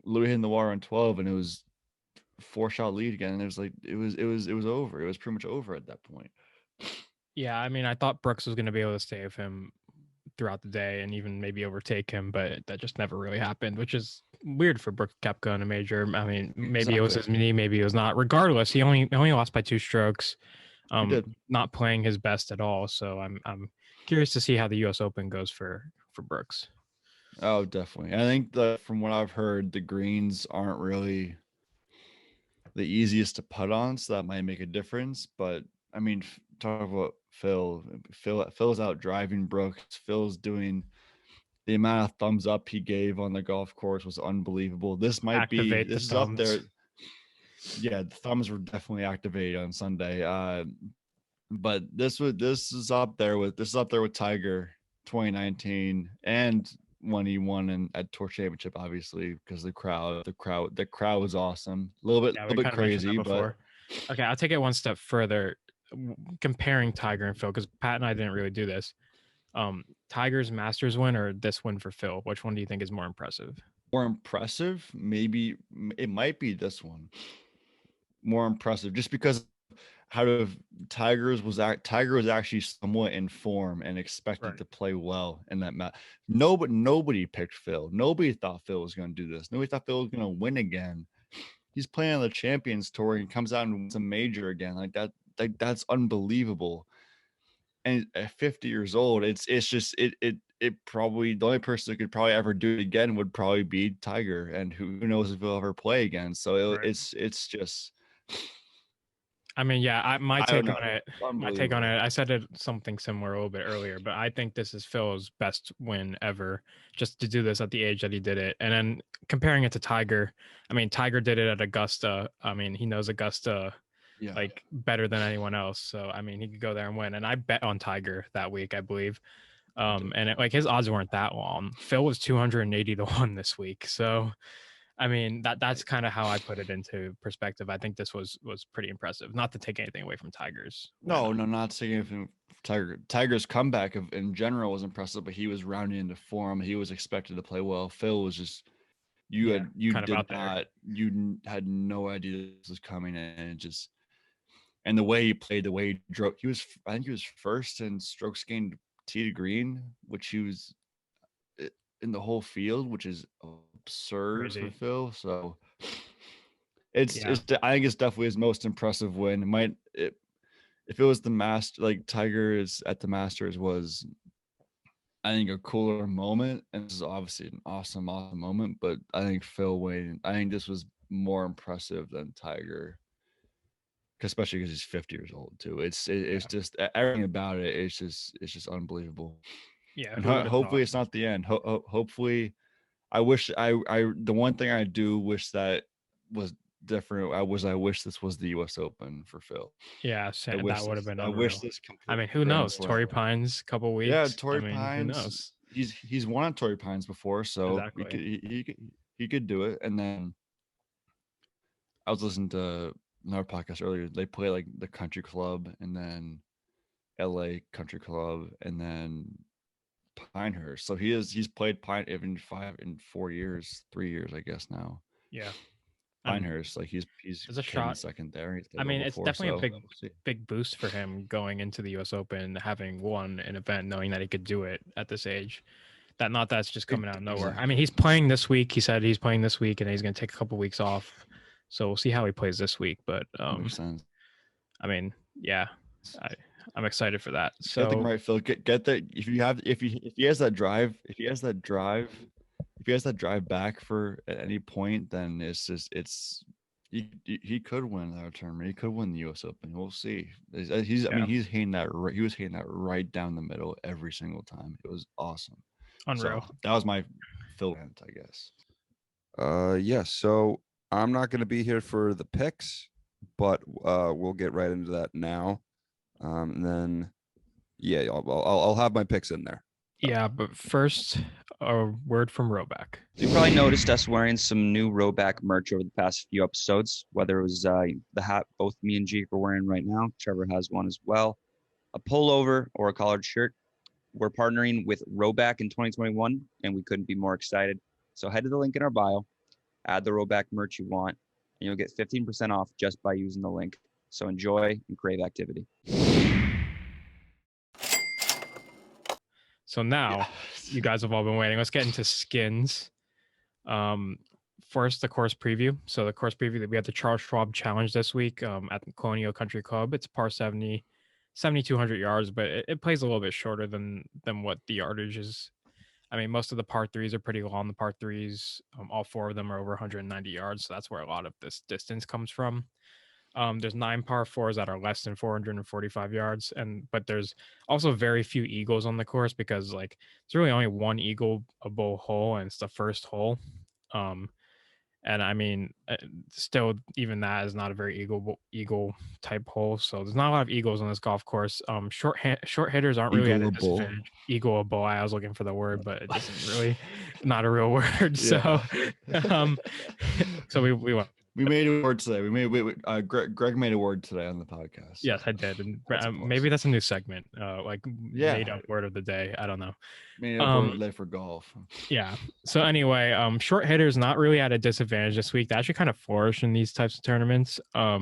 [SPEAKER 3] Louis hitting the water on 12, and it was 4-shot lead again. And it was like it was over. It was pretty much over at that point.
[SPEAKER 2] yeah, I mean, I thought Brooks was going to be able to stay with him throughout the day and even maybe overtake him, but that just never really happened, which is weird for Brooks Koepka in a major. I mean, maybe it was his knee, maybe it was not. Regardless, he only lost by 2 strokes. Not playing his best at all. So I'm curious to see how the U.S. Open goes for Brooks.
[SPEAKER 3] Oh, definitely. I think that from what I've heard, the greens aren't really the easiest to putt on, so that might make a difference. But I mean, talk about Phil's out driving Brooks. Phil's doing the amount of thumbs up he gave on the golf course was unbelievable. This might be this is up there. Yeah, the thumbs were definitely activated on Sunday. But this is up there with Tiger 2019 and when he won at Tour Championship, obviously, because the crowd was awesome. A little bit crazy, but
[SPEAKER 2] okay, I'll take it one step further. Comparing Tiger and Phil, because Pat and I didn't really do this. Tiger's Masters win or this win for Phil? Which one do you think is more impressive?
[SPEAKER 3] More impressive? Maybe it might be this one. More impressive, just because Tiger was actually somewhat in form and expected to play well in that match. Nobody picked Phil. Nobody thought Phil was going to do this. Nobody thought Phil was going to win again. He's playing on the Champions Tour and comes out and wins a major again. Like that. That's unbelievable. And at 50 years old, it's just it probably the only person that could probably ever do it again would probably be Tiger, and who knows if he'll ever play again. So it's just.
[SPEAKER 2] I mean, yeah, my take on it, I said it something similar a little bit earlier, but I think this is Phil's best win ever, just to do this at the age that he did it. And then comparing it to Tiger, I mean, Tiger did it at Augusta. I mean, he knows Augusta like better than anyone else. So, I mean, he could go there and win. And I bet on Tiger that week, I believe. And his odds weren't that long. Phil was 280 to 1 this week. So, I mean, that's kind of how I put it into perspective. I think this was pretty impressive. Not to take anything away from Tiger's.
[SPEAKER 3] No, not taking anything from Tiger's comeback in general was impressive, but he was rounding into form. He was expected to play well. Phil was just you had no idea this was coming, and and the way he played, the way he drove, I think he was first in strokes gained tee to green, which he was in the whole field, which is absurd for Phil. So I think it's definitely his most impressive win. If it was the Master, like Tiger is at the Masters, was I think a cooler moment, and this is obviously an awesome moment. But I think Phil winning, I think this was more impressive than Tiger, especially because he's 50 years old too. It's just everything about it. It's just unbelievable.
[SPEAKER 2] Yeah,
[SPEAKER 3] and hopefully it's not the end. Hopefully, I wish the one thing I do wish that was different. I wish this was the U.S. Open for Phil.
[SPEAKER 2] Yeah, that would have been.
[SPEAKER 3] I wish this.
[SPEAKER 2] I mean, who knows? Torrey Pines, couple weeks.
[SPEAKER 3] Yeah, Torrey Pines.
[SPEAKER 2] Who knows?
[SPEAKER 3] He's won on Torrey Pines before, so he could do it. And then I was listening to another podcast earlier. They play like the Country Club, and then L.A. Country Club, and then Pinehurst. So he's played Pine in 4 years, 3 years, I guess now.
[SPEAKER 2] Yeah.
[SPEAKER 3] Pinehurst, like he's
[SPEAKER 2] a shot
[SPEAKER 3] second there.
[SPEAKER 2] I mean, it's definitely a big boost for him going into the U.S. Open, having won an event, knowing that he could do it at this age. Not that's just coming out of nowhere. I mean, he's playing this week. He said he's playing this week, and he's going to take a couple weeks off. So we'll see how he plays this week. But I mean, yeah, I'm excited for that. So
[SPEAKER 3] get the right, Phil. Get that if he has that drive back for at any point, then he could win that tournament. He could win the U.S. Open. We'll see. He's I
[SPEAKER 2] Yeah.
[SPEAKER 3] mean, he's hitting that. He was hitting that right down the middle every single time. It was awesome.
[SPEAKER 2] Unreal.
[SPEAKER 3] So that was my Phil rant, I guess.
[SPEAKER 1] Yeah. So I'm not going to be here for the picks, but we'll get right into that now. And then, yeah, I'll have my picks in there.
[SPEAKER 2] Yeah, but first, a word from Roback.
[SPEAKER 4] You probably noticed us wearing some new Roback merch over the past few episodes, whether it was the hat both me and Jake are wearing right now. Trevor has one as well. A pullover or a collared shirt. We're partnering with Roback in 2021, and we couldn't be more excited. So head to the link in our bio, add the Roback merch you want, and you'll get 15% off just by using the link. So enjoy and crave activity.
[SPEAKER 2] So now, you guys have all been waiting. Let's get into skins. First, the course preview. So the course preview that we had the Charles Schwab Challenge this week at the Colonial Country Club. It's par 70, 7,200 yards, but it plays a little bit shorter than what the yardage is. I mean, most of the par threes are pretty long. The par threes, all four of them are over 190 yards. So that's where a lot of this distance comes from. There's 9 par fours that are less than 445 yards, but there's also very few eagles on the course because like there's really only one eagleable hole, and it's the first hole. And I mean, still, even that is not a very eagle type hole. So there's not a lot of eagles on this golf course. Short hitters aren't really at a disadvantage. Eagleable. I was looking for the word, but it isn't really not a real word. So, so we went.
[SPEAKER 3] We made a word today. Greg made a word today on the podcast.
[SPEAKER 2] Yes, I did. And maybe that's a new segment, made up word of the day. I don't know.
[SPEAKER 3] Made up word of the day for golf.
[SPEAKER 2] Yeah. So anyway, short hitters not really at a disadvantage this week. They actually kind of flourish in these types of tournaments. I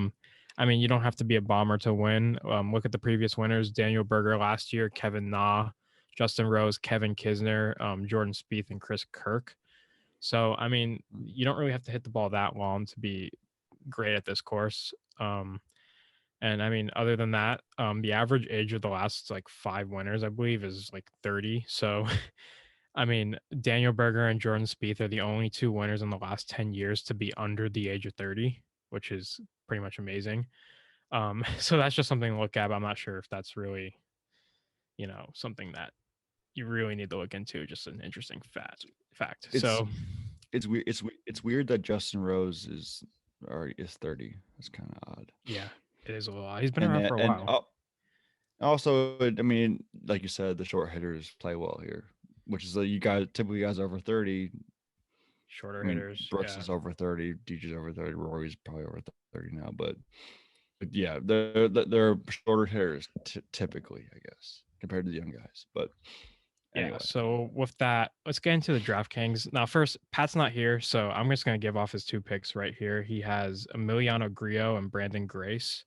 [SPEAKER 2] mean, you don't have to be a bomber to win. Look at the previous winners: Daniel Berger last year, Kevin Na, Justin Rose, Kevin Kisner, Jordan Spieth, and Chris Kirk. So, I mean, you don't really have to hit the ball that long to be great at this course. And I mean, other than that, the average age of the last like 5 winners, I believe, is like 30. So, I mean, Daniel Berger and Jordan Spieth are the only 2 winners in the last 10 years to be under the age of 30, which is pretty much amazing. So that's just something to look at. But I'm not sure if that's really, something that you really need to look into. Just an interesting fact.
[SPEAKER 3] It's weird. It's weird that Justin Rose is 30. That's kind of odd.
[SPEAKER 2] Yeah, it is a little odd. He's been around for a while.
[SPEAKER 3] Also, I mean, like you said, the short hitters play well here, which is typically guys over 30.
[SPEAKER 2] Shorter hitters.
[SPEAKER 3] Brooks is over 30. DJ's over 30. Rory's probably over 30 now, but yeah, they're shorter hitters typically, I guess, compared to the young guys. But anyway.
[SPEAKER 2] Yeah, so with that, let's get into the DraftKings. Now, first, Pat's not here, so I'm just going to give off his 2 picks right here. He has Emiliano Grillo and Brandon Grace.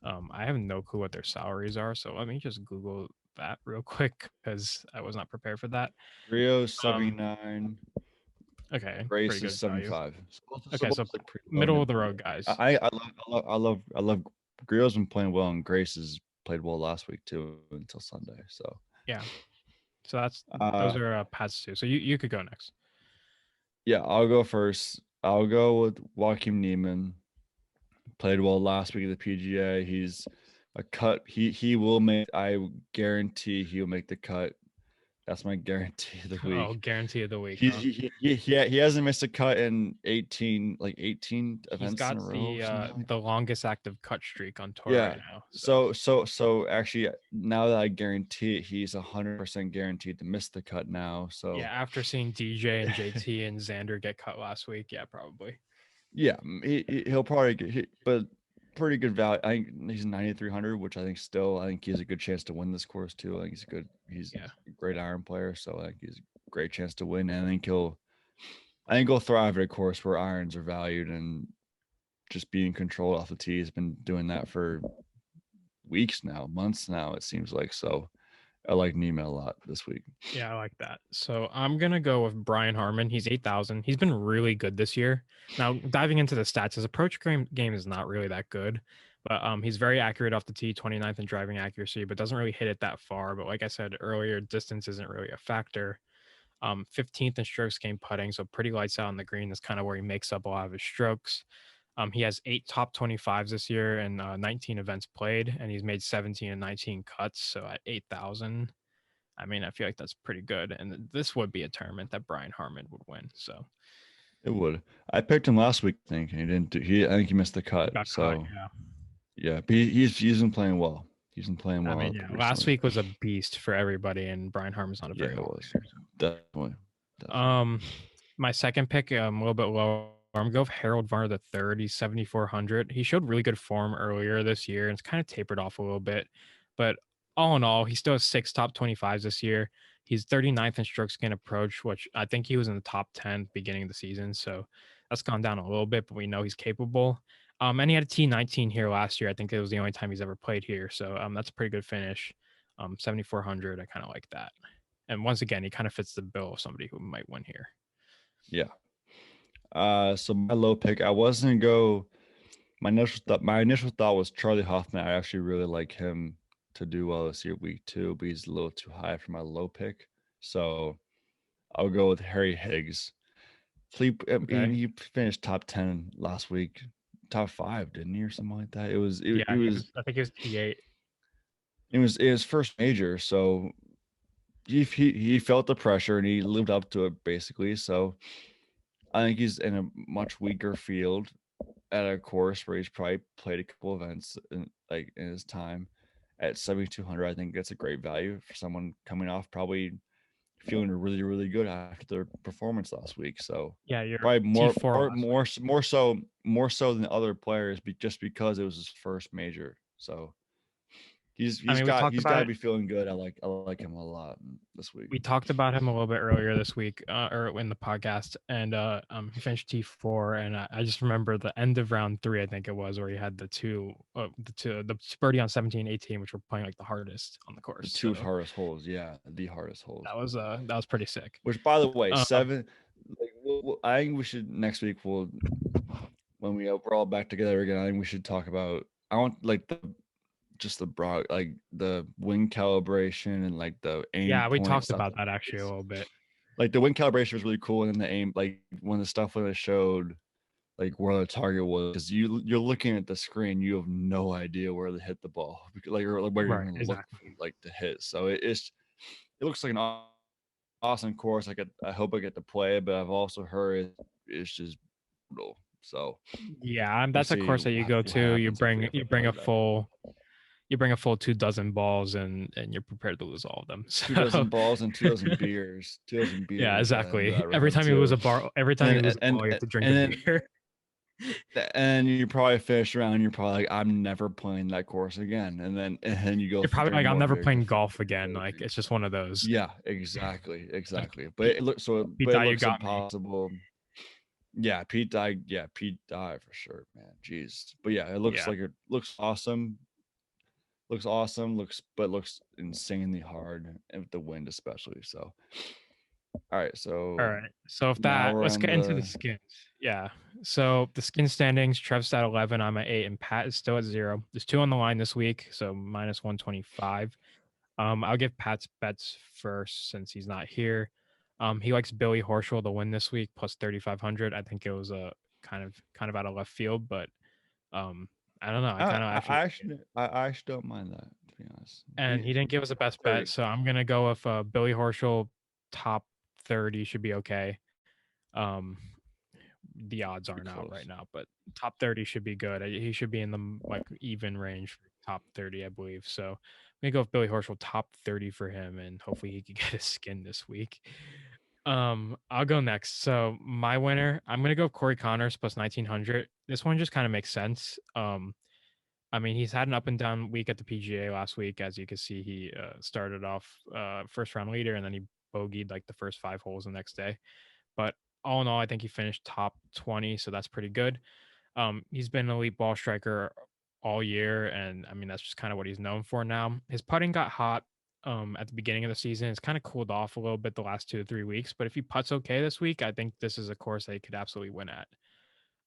[SPEAKER 2] I have no clue what their salaries are, so let me just Google that real quick because I was not prepared for that.
[SPEAKER 3] Grillo's 79.
[SPEAKER 2] Okay,
[SPEAKER 3] Grace is 75.
[SPEAKER 2] Okay, so middle of the road guys.
[SPEAKER 3] I love Grillo's been playing well, and Grace has played well last week too until Sunday. So
[SPEAKER 2] yeah. So those are Pat's 2. So you could go next.
[SPEAKER 3] Yeah, I'll go first. I'll go with Joaquin Niemann. Played well last week at the PGA. He's a cut. He will make. I guarantee he'll make the cut. That's my guarantee of the week.
[SPEAKER 2] Oh, guarantee of the week.
[SPEAKER 3] He hasn't missed a cut in 18 events
[SPEAKER 2] He's got
[SPEAKER 3] in a row.
[SPEAKER 2] The longest active cut streak on tour
[SPEAKER 3] Yeah.
[SPEAKER 2] right now.
[SPEAKER 3] So actually, now that I guarantee it, he's 100% guaranteed to miss the cut now. So
[SPEAKER 2] yeah, after seeing DJ and JT and Xander get cut last week, yeah, probably.
[SPEAKER 3] Yeah, he'll probably get hit, but pretty good value. I think he's 9,300, which I think he has a good chance to win this course too. I think he's a great iron player, so I think he's a great chance to win. And I think he'll thrive at a course where irons are valued, and just being controlled off the tee. He's been doing that for weeks now, months now, it seems like. So I like Niemann a lot this week.
[SPEAKER 2] Yeah, I like that. So I'm going to go with Brian Harmon. He's 8,000. He's been really good this year. Now, diving into the stats, his approach game is not really that good, but he's very accurate off the tee, 29th in driving accuracy, but doesn't really hit it that far. But like I said earlier, distance isn't really a factor. 15th in strokes gained putting, so pretty lights out on the green. That's kind of where he makes up a lot of his strokes. He has 8 top 25s this year and 19 events played, and he's made 17 and 19 cuts. So at 8,000, I mean, I feel like that's pretty good. And this would be a tournament that Brian Harmon would win. So
[SPEAKER 3] It would. I picked him last week, I think, and he didn't do. I think he missed the cut.
[SPEAKER 2] got
[SPEAKER 3] So
[SPEAKER 2] caught, yeah.
[SPEAKER 3] yeah, but he's been playing well. He's been playing well.
[SPEAKER 2] I mean, yeah, last week was a beast for everybody, and Brian Harmon's not a very good player.
[SPEAKER 3] Definitely.
[SPEAKER 2] My second pick, a little bit lower. I'm going with Harold Varner the third. He's 7,400. He showed really good form earlier this year, and it's kind of tapered off a little bit. But all in all, he still has 6 top 25s this year. He's 39th in strokes gained approach, which I think he was in the top 10 beginning of the season. So that's gone down a little bit, but we know he's capable. And he had a T19 here last year. I think it was the only time he's ever played here. So that's a pretty good finish. 7,400. I kind of like that. And once again, he kind of fits the bill of somebody who might win here.
[SPEAKER 3] Yeah. So my low pick, I wasn't go. My initial thought was Charlie Hoffman. I actually really like him to do well this year, week 2, but he's a little too high for my low pick. So I'll go with Harry Higgs. He finished top 10 last week, top 5, didn't he, or something like that? It was.
[SPEAKER 2] I think it was T8.
[SPEAKER 3] It was his first major, so he felt the pressure and he lived up to it basically. So I think he's in a much weaker field at a course where he's probably played a couple events in his time. At 7,200, I think that's a great value for someone coming off probably feeling really, really good after their performance last week. So
[SPEAKER 2] yeah, you're
[SPEAKER 3] probably more so than other players, just because it was his first major. So he's got to be feeling good. I like him a lot this week.
[SPEAKER 2] We talked about him a little bit earlier this week, or in the podcast, and he finished T4, and I just remember the end of round 3, I think it was, where he had the birdie on 17, 18, which were playing like the hardest on the course.
[SPEAKER 3] The two hardest holes, yeah, the hardest holes.
[SPEAKER 2] That was pretty sick.
[SPEAKER 3] Which, by the way, 7. I think we should next week. When we're all back together again, I think we should talk about. I want the broad, like the wing calibration and like the aim.
[SPEAKER 2] Yeah, we talked about that actually a little bit.
[SPEAKER 3] Like the wing calibration was really cool, and then the aim, like when it showed like where the target was, because you're looking at the screen, you have no idea where to hit the ball, like or where you're going to look like to hit. So it looks like an awesome course. I hope I get to play, but I've also heard it's just brutal. So
[SPEAKER 2] yeah, that's a course that you go to. You bring a full 24 balls and you're prepared to lose all of them. So.
[SPEAKER 3] 24 balls and 2 beers. 2 beers.
[SPEAKER 2] Yeah, exactly. Every time you lose a ball, you have to drink a beer.
[SPEAKER 3] And you probably finish around. You're probably like, I'm never playing that course again. And then you go.
[SPEAKER 2] You're probably like, I'm never playing golf again. Like it's just one of those.
[SPEAKER 3] Yeah, exactly. But it looks impossible. Yeah, Pete died. Yeah, Pete died for sure, man. Jeez. But yeah, it looks like it looks awesome. Looks insanely hard, and with the wind especially. So all right, so
[SPEAKER 2] if that, let's get into the skins. Yeah, so the skin standings: Trev's at 11, I'm at 8, and Pat is still at 0. There's 2 on the line this week, so minus 125. I'll give Pat's bets first since he's not here. He likes Billy Horschel to win this week plus 3,500. I think it was a kind of out of left field, but I don't know.
[SPEAKER 3] I actually don't mind that, to be honest.
[SPEAKER 2] And he didn't give us a best bet, so I'm gonna go with Billy Horschel top 30 should be okay. The odds aren't out right now, but top 30 should be good. He should be in the like even range for top 30, I believe. So I'm gonna go with Billy Horschel top 30 for him, and hopefully he can get a skin this week. I'll go next. So my winner, I'm gonna go Corey Connors plus 1,900. This one just kind of makes sense. I mean, he's had an up and down week at the PGA last week. As you can see, he started off first round leader, and then he bogeyed like the first 5 holes the next day. But all in all, I think he finished top 20, so that's pretty good. He's been an elite ball striker all year, and I mean that's just kind of what he's known for now. His putting got hot at the beginning of the season. It's kind of cooled off a little bit the last 2 to 3 weeks, but if he putts okay this week, I think this is a course that he could absolutely win at.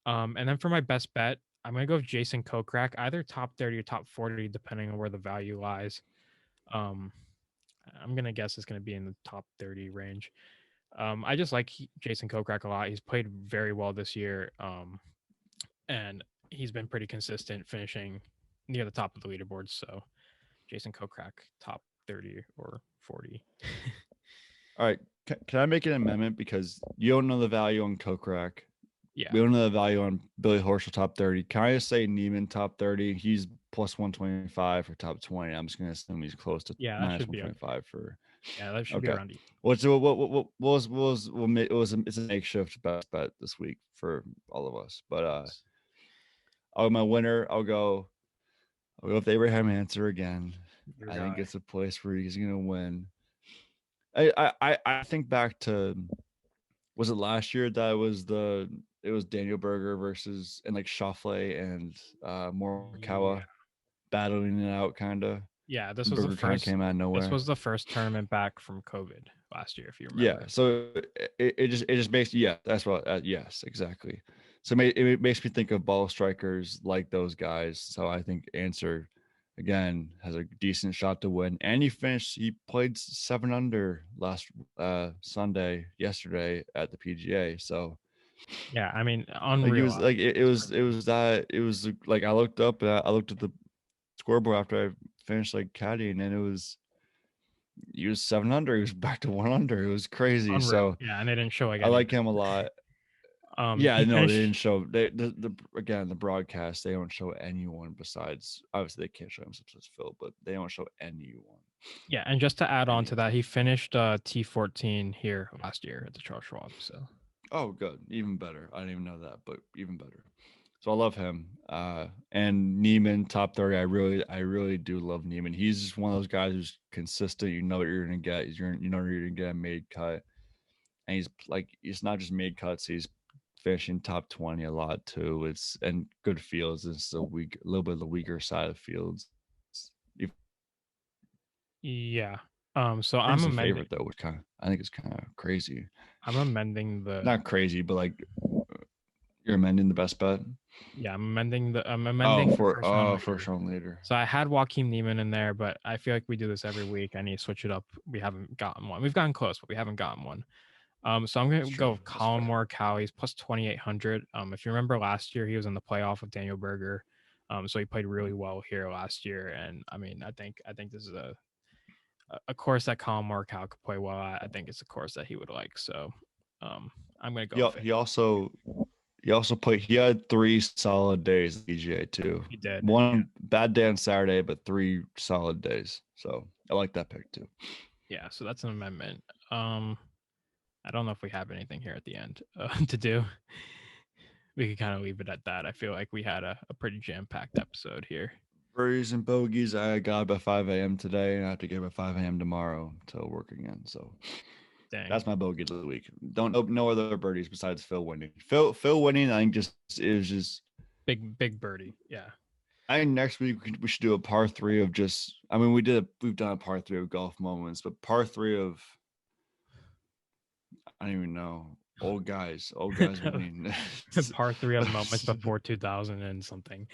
[SPEAKER 2] And then for my best bet, I'm going to go with Jason Kokrak, either top 30 or top 40, depending on where the value lies. I'm going to guess it's going to be in the top 30 range. I just like Jason Kokrak a lot. He's played very well this year. and he's been pretty consistent, finishing near the top of the leaderboard. So Jason Kokrak, top 30 or 40.
[SPEAKER 3] All right. Can I make an amendment because you don't know the value on Kokrak?
[SPEAKER 2] Yeah.
[SPEAKER 3] We don't know the value on Billy Horschel top 30. Can I just say Neiman top 30? He's plus 125 for top 20. I'm just gonna assume he's close to
[SPEAKER 2] Yeah, that
[SPEAKER 3] minus
[SPEAKER 2] should be
[SPEAKER 3] 125 for.
[SPEAKER 2] Yeah, that should be
[SPEAKER 3] Okay.
[SPEAKER 2] around it.
[SPEAKER 3] It's a makeshift best bet this week for all of us. But my winner, I'll go with Abraham Answer again.
[SPEAKER 2] Your
[SPEAKER 3] I think
[SPEAKER 2] guy.
[SPEAKER 3] it's a place where he's gonna win. I think back to, was it last year that it was Daniel Berger versus and like Schauffele and Morikawa battling it out kind of.
[SPEAKER 2] Yeah, this was the
[SPEAKER 3] Berger kind of
[SPEAKER 2] first.
[SPEAKER 3] came out of nowhere.
[SPEAKER 2] This was the first tournament back from COVID last year, if you remember.
[SPEAKER 3] Yeah, so it just makes that's what yes, exactly. So it makes me think of ball strikers like those guys. So I think Answer again has a decent shot to win, and he played 7 under last yesterday at the PGA. So
[SPEAKER 2] Yeah, I mean,
[SPEAKER 3] like
[SPEAKER 2] unreal.
[SPEAKER 3] it was like it was like I looked up and I looked at the scoreboard after I finished like caddying, and he was 7 under. He was back to 1 under. It was crazy.
[SPEAKER 2] Unreal.
[SPEAKER 3] So
[SPEAKER 2] Yeah, and they didn't show like
[SPEAKER 3] I like him a lot. Yeah, no, they didn't show the broadcast. They don't show anyone besides, obviously they can't show him besides Phil, but they don't show anyone.
[SPEAKER 2] Yeah, and just to add on to that, he finished T14 here last year at the Charles Schwab. So
[SPEAKER 3] oh, good, even better. I didn't even know that, but even better. So I love him. And Neiman top 30. I really do love Neiman. He's just one of those guys who's consistent. You know what you're gonna get. You know you're gonna get a made cut, and he's not just made cuts. He's finishing top 20 a lot too. And good fields. It's a little bit of the weaker side of fields.
[SPEAKER 2] yeah. So
[SPEAKER 3] I'm
[SPEAKER 2] I'm
[SPEAKER 3] a favorite though, which I think it's kind of crazy.
[SPEAKER 2] I'm amending the
[SPEAKER 3] Not crazy, but like you're amending the best bet.
[SPEAKER 2] Yeah, I'm amending the
[SPEAKER 3] first round leader.
[SPEAKER 2] So I had Joaquin Neiman in there, but I feel like we do this every week. I need to switch it up. We haven't gotten one. We've gotten close, but we haven't gotten one. So I'm gonna go with Colin Morikawa. He's plus 2,800. If you remember last year, he was in the playoff with Daniel Berger. So he played really well here last year, and I mean, I think this is a course that Colin Morikawa could play well at. I think it's a course that he would like. So, I'm gonna go.
[SPEAKER 3] He also played. He had 3 solid days at PGA too.
[SPEAKER 2] He did.
[SPEAKER 3] One bad day on Saturday, but 3 solid days. So I like that pick too.
[SPEAKER 2] Yeah, so that's an amendment. I don't know if we have anything here at the end to do. We could kind of leave it at that. I feel like we had a pretty jam-packed episode here.
[SPEAKER 3] Birdies and bogeys. I got up at 5 a.m. today, and I have to get up at 5 a.m. tomorrow to work again. So
[SPEAKER 2] Dang.
[SPEAKER 3] That's my bogey of the week. No other birdies besides Phil winning. Phil winning, I think it was just
[SPEAKER 2] big birdie. Yeah.
[SPEAKER 3] I think next week we should do a par 3 of just. I mean, we've done a par 3 of golf moments, but par 3 of I don't even know. Old guys winning.
[SPEAKER 2] Par 3 of moments before 2000 and something.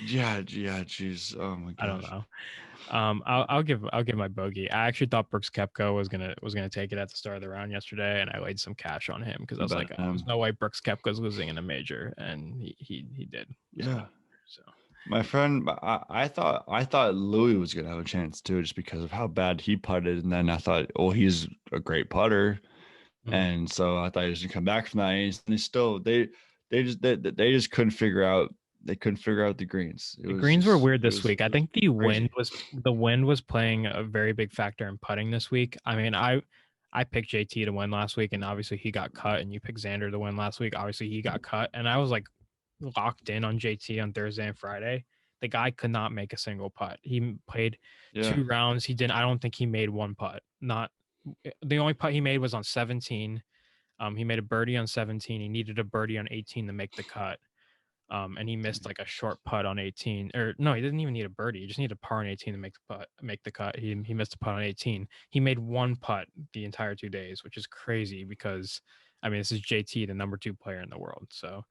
[SPEAKER 3] yeah, geez. Oh my gosh.
[SPEAKER 2] I don't know. I'll give my bogey. I actually thought Brooks Koepka was gonna take it at the start of the round yesterday, and I laid some cash on him because I was like, there's no way Brooks Koepka's losing in a major, and he did.
[SPEAKER 3] Yeah.
[SPEAKER 2] So
[SPEAKER 3] my friend, I thought Louis was gonna have a chance too, just because of how bad he putted, and then I thought, oh, he's a great putter, and so I thought he was gonna come back from that, and they still they just couldn't figure out. They couldn't figure out the greens.
[SPEAKER 2] The greens were weird this week. I think the wind was playing a very big factor in putting this week. I mean, I picked JT to win last week, and obviously he got cut. And you picked Xander to win last week. Obviously he got cut, and I was like locked in on JT on Thursday and Friday. The guy could not make a single putt. He played 2 rounds. He didn't. I don't think he made one putt. Not the only putt he made was on 17. He made a birdie on 17. He needed a birdie on 18 to make the cut. And he missed like a short putt on 18, or no, he didn't even need a birdie. He just needed a par on 18 to make the cut. He missed a putt on 18. He made 1 putt the entire 2 days, which is crazy because, I mean, this is JT, the number 2 player in the world. So,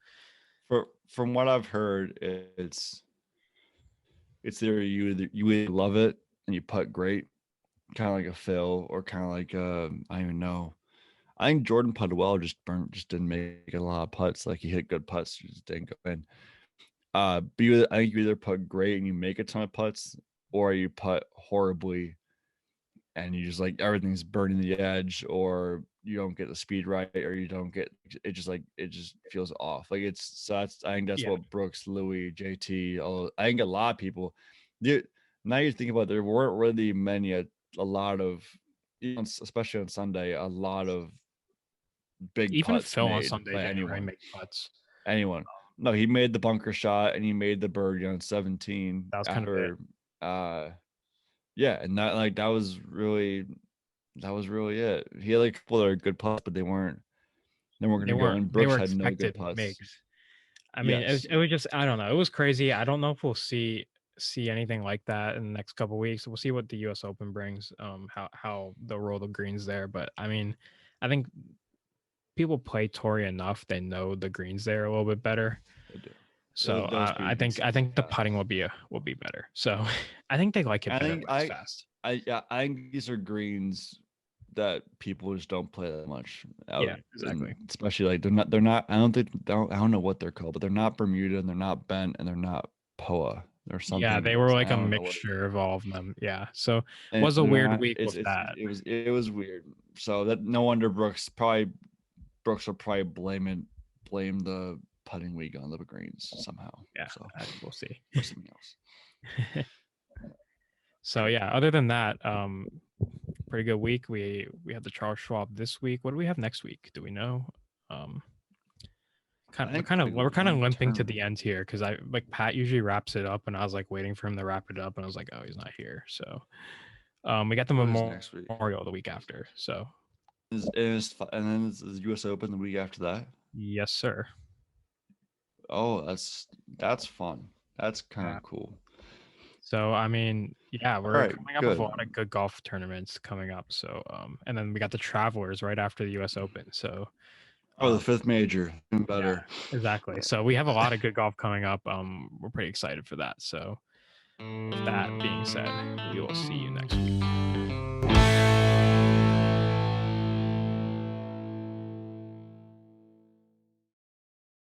[SPEAKER 3] from what I've heard, it's either you either love it and you putt great, kind of like a Phil, or kind of like I don't even know. I think Jordan putted well, just didn't make a lot of putts. Like he hit good putts, just didn't go in. But I think you either putt great and you make a ton of putts, or you putt horribly and you just like everything's burning the edge, or you don't get the speed right, or you don't get it. It just feels off. Like I think that's what Brooks, Louis, JT. I think a lot of people. Now you think about it, there weren't really many a lot of, especially on Sunday, a lot of big
[SPEAKER 2] Even
[SPEAKER 3] putts
[SPEAKER 2] Phil on
[SPEAKER 3] made
[SPEAKER 2] Sunday
[SPEAKER 3] by
[SPEAKER 2] didn't really
[SPEAKER 3] anyone.
[SPEAKER 2] make putts.
[SPEAKER 3] Anyone. No, he made the bunker shot and he made the birdie on 17.
[SPEAKER 2] That was kind of it.
[SPEAKER 3] Yeah, and that was really it. He had like a couple of good putts, but they weren't going to go. And Brooks had no good putts.
[SPEAKER 2] Makes. I mean, it was just, I don't know. It was crazy. I don't know if we'll see anything like that in the next couple of weeks. We'll see what the U.S. Open brings. How they'll roll the greens there. But I mean, I think people play Torrey enough; they know the greens there a little bit better.
[SPEAKER 3] They do.
[SPEAKER 2] So I think the putting will be better. So I think they like it better when it's fast.
[SPEAKER 3] I think these are greens that people just don't play that much.
[SPEAKER 2] Yeah, exactly.
[SPEAKER 3] Especially like they're not. I don't know what they're called, but they're not Bermuda and they're not bent and they're not POA. Or something.
[SPEAKER 2] Yeah, they were like a mixture of all of them. Yeah, so it was a weird week with that.
[SPEAKER 3] It was weird. So that no wonder Brooks will probably blame the putting week on the greens somehow.
[SPEAKER 2] Yeah,
[SPEAKER 3] so
[SPEAKER 2] we'll see.
[SPEAKER 3] Or something else.
[SPEAKER 2] So yeah, other than that, pretty good week. We had the Charles Schwab this week. What do we have next week? Do we know? We're kind of limping to the end here because Pat usually wraps it up, and I was like waiting for him to wrap it up, and I was like, oh, he's not here. So we got the Memorial the week after. So
[SPEAKER 3] and then is the U.S. Open the week after that?
[SPEAKER 2] Yes, sir.
[SPEAKER 3] Oh, that's fun. That's kind of cool.
[SPEAKER 2] So I mean, yeah, we're coming up with a lot of good golf tournaments coming up. So and then we got the Travelers right after the U.S. Open. So
[SPEAKER 3] the fifth major, even better.
[SPEAKER 2] Yeah, exactly. So we have a lot of good golf coming up. We're pretty excited for that. So with that being said, we will see you next week.